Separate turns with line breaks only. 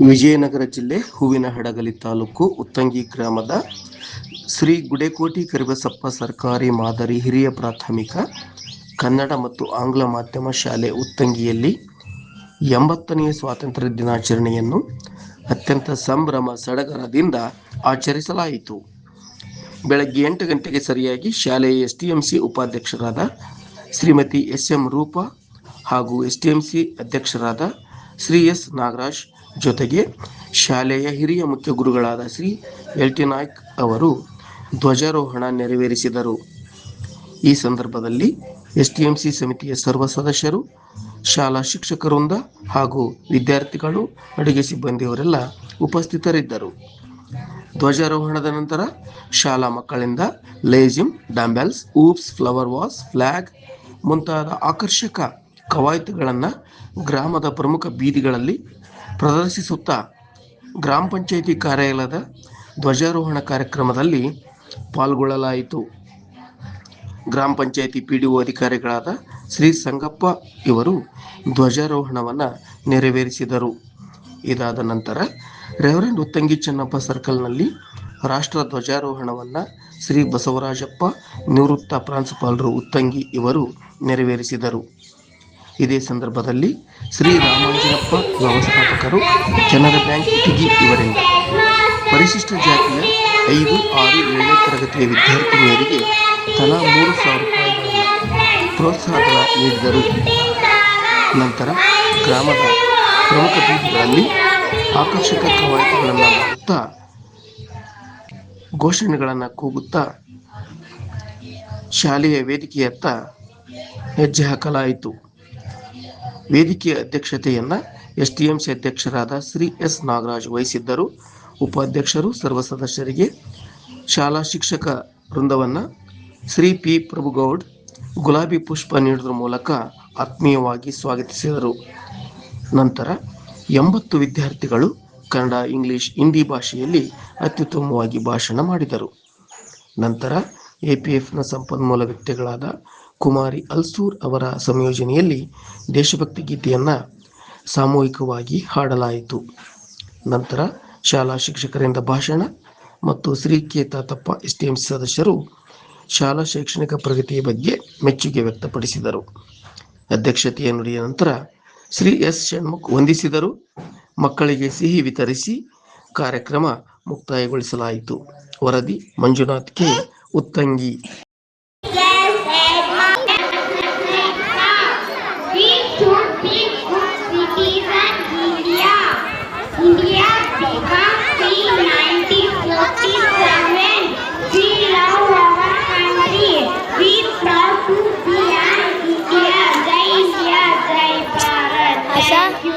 ವಿಜಯನಗರ ಜಿಲ್ಲೆ ಹೂವಿನಹಡಗಲಿ ತಾಲೂಕು ಉತ್ತಂಗಿ ಗ್ರಾಮದ ಶ್ರೀ ಗುಡೇಕೋಟಿ ಕರಿಬಸಪ್ಪ ಸರ್ಕಾರಿ ಮಾದರಿ ಹಿರಿಯ ಪ್ರಾಥಮಿಕ ಕನ್ನಡ ಮತ್ತು ಆಂಗ್ಲ ಮಾಧ್ಯಮ ಶಾಲೆ ಉತ್ತಂಗಿಯಲ್ಲಿ 80ನೇ ಸ್ವಾತಂತ್ರ್ಯ ದಿನಾಚರಣೆಯನ್ನು ಅತ್ಯಂತ ಸಂಭ್ರಮ ಸಡಗರದಿಂದ ಆಚರಿಸಲಾಯಿತು. ಬೆಳಗ್ಗೆ 8 ಗಂಟೆಗೆ ಸರಿಯಾಗಿ ಶಾಲೆಯ ಎಸ್ಟಿಎಂಸಿ ಉಪಾಧ್ಯಕ್ಷರಾದ ಶ್ರೀಮತಿ ಎಸ್.ಎಂ. ರೂಪಾ ಹಾಗೂ ಎಸ್ಟಿಎಂಸಿ ಅಧ್ಯಕ್ಷರಾದ ಶ್ರೀ ಎಸ್. ನಾಗರಾಜ್ ಜೊತೆಗೆ ಶಾಲೆಯ ಹಿರಿಯ ಮುಖ್ಯ ಗುರುಗಳಾದ ಶ್ರೀ ಎಲ್.ಟಿ. ನಾಯ್ಕ್ ಅವರು ಧ್ವಜಾರೋಹಣ ನೆರವೇರಿಸಿದರು. ಈ ಸಂದರ್ಭದಲ್ಲಿ ಎಸ್ಟಿಎಂಸಿ ಸಮಿತಿಯ ಸರ್ವ ಸದಸ್ಯರು, ಶಾಲಾ ಶಿಕ್ಷಕ ವೃಂದ ಹಾಗೂ ವಿದ್ಯಾರ್ಥಿಗಳು, ಅಡುಗೆ ಸಿಬ್ಬಂದಿಯವರೆಲ್ಲ ಉಪಸ್ಥಿತರಿದ್ದರು. ಧ್ವಜಾರೋಹಣದ ನಂತರ ಶಾಲಾ ಮಕ್ಕಳಿಂದ lezim, dumbbells, OOPS, flower was, flag ಮುಂತಾದ ಆಕರ್ಷಕ ಕವಾಯತುಗಳನ್ನು ಗ್ರಾಮದ ಪ್ರಮುಖ ಬೀದಿಗಳಲ್ಲಿ ಪ್ರದರ್ಶಿಸುತ್ತಾ ಗ್ರಾಮ ಪಂಚಾಯಿತಿ ಕಾರ್ಯಾಲಯದ ಧ್ವಜಾರೋಹಣ ಕಾರ್ಯಕ್ರಮದಲ್ಲಿ ಪಾಲ್ಗೊಳ್ಳಲಾಯಿತು. ಗ್ರಾಮ ಪಂಚಾಯಿತಿ ಪಿಡಿಒ ಅಧಿಕಾರಿಗಳಾದ ಶ್ರೀ ಸಂಗಪ್ಪ ಇವರು ಧ್ವಜಾರೋಹಣವನ್ನು ನೆರವೇರಿಸಿದರು. ಇದಾದ ನಂತರ ರೆವರೆಂಡ್ ಉತ್ತಂಗಿ ಚೆನ್ನಪ್ಪ ಸರ್ಕಲ್ನಲ್ಲಿ ರಾಷ್ಟ್ರ ಧ್ವಜಾರೋಹಣವನ್ನು ಶ್ರೀ ಬಸವರಾಜಪ್ಪ ನಿವೃತ್ತ ಪ್ರಾಂಶುಪಾಲರು ಉತ್ತಂಗಿ ಇವರು ನೆರವೇರಿಸಿದರು. ಇದೇ ಸಂದರ್ಭದಲ್ಲಿ ಶ್ರೀ ರಾಮಾಂಜನಪ್ಪ ವ್ಯವಸ್ಥಾಪಕರು ಕೆನರಾ ಬ್ಯಾಂಕ್ ಇಟಗಿ ಇವರಿಂದ ಪರಿಶಿಷ್ಟ ಜಾತಿಯ 5, 6, 7ನೇ ತರಗತಿಯ ವಿದ್ಯಾರ್ಥಿನಿಯರಿಗೆ ತಲಾ 3,000 ರೂಪಾಯಿಗಳನ್ನು ಪ್ರೋತ್ಸಾಹ ನೀಡಿದರು. ನಂತರ ಗ್ರಾಮದ ಪ್ರಮುಖ ಬೀದಿಗಳಲ್ಲಿ ಆಕರ್ಷಕ ಕವಾಯತುಗಳನ್ನು ಮಾಡುತ್ತಾ ಘೋಷಣೆಗಳನ್ನು ಕೂಗುತ್ತಾ ಶಾಲೆಯ ವೇದಿಕೆಯತ್ತ ಹೆಜ್ಜೆ ಹಾಕಲಾಯಿತು. ವೇದಿಕೆಯ ಅಧ್ಯಕ್ಷತೆಯನ್ನು ಎಸ್ಟಿಎಂಸಿ ಅಧ್ಯಕ್ಷರಾದ ಶ್ರೀ ಎಸ್. ನಾಗರಾಜ್ ವಹಿಸಿದ್ದರು. ಉಪಾಧ್ಯಕ್ಷರು ಸರ್ವ ಸದಸ್ಯರಿಗೆ ಶಾಲಾ ಶಿಕ್ಷಕ ವೃಂದವನ್ನು ಶ್ರೀ ಪಿ. ಪ್ರಭುಗೌಡ್ ಗುಲಾಬಿ ಪುಷ್ಪ ನೀಡುವುದರ ಮೂಲಕ ಆತ್ಮೀಯವಾಗಿ ಸ್ವಾಗತಿಸಿದರು. ನಂತರ 80 ವಿದ್ಯಾರ್ಥಿಗಳು ಕನ್ನಡ, ಇಂಗ್ಲಿಷ್, ಹಿಂದಿ ಭಾಷೆಯಲ್ಲಿ ಅತ್ಯುತ್ತಮವಾಗಿ ಭಾಷಣ ಮಾಡಿದರು. ನಂತರ ಎಪಿಎಫ್ನ ಸಂಪನ್ಮೂಲ ವ್ಯಕ್ತಿಗಳಾದ ಕುಮಾರಿ ಅಲ್ಸೂರ್ ಅವರ ಸಂಯೋಜನೆಯಲ್ಲಿ ದೇಶಭಕ್ತಿ ಗೀತೆಯನ್ನು ಸಾಮೂಹಿಕವಾಗಿ ಹಾಡಲಾಯಿತು. ನಂತರ ಶಾಲಾ ಶಿಕ್ಷಕರಿಂದ ಭಾಷಣ ಮತ್ತು ಶ್ರೀ ಕೆ. ತಾತಪ್ಪ ಎಸ್ಟಿಎಂಸಿ ಸದಸ್ಯರು ಶಾಲಾ ಶೈಕ್ಷಣಿಕ ಪ್ರಗತಿಯ ಬಗ್ಗೆ ಮೆಚ್ಚುಗೆ ವ್ಯಕ್ತಪಡಿಸಿದರು. ಅಧ್ಯಕ್ಷತೆಯ ನುಡಿಯ ನಂತರ ಶ್ರೀ ಎಸ್. ಷಣ್ಮುಖ್ ವಂದಿಸಿದರು. ಮಕ್ಕಳಿಗೆ ಸಿಹಿ ವಿತರಿಸಿ ಕಾರ್ಯಕ್ರಮ ಮುಕ್ತಾಯಗೊಳಿಸಲಾಯಿತು. ವರದಿ ಮಂಜುನಾಥ್ ಕೆ, ಉತ್ತಂಗಿ.
Asha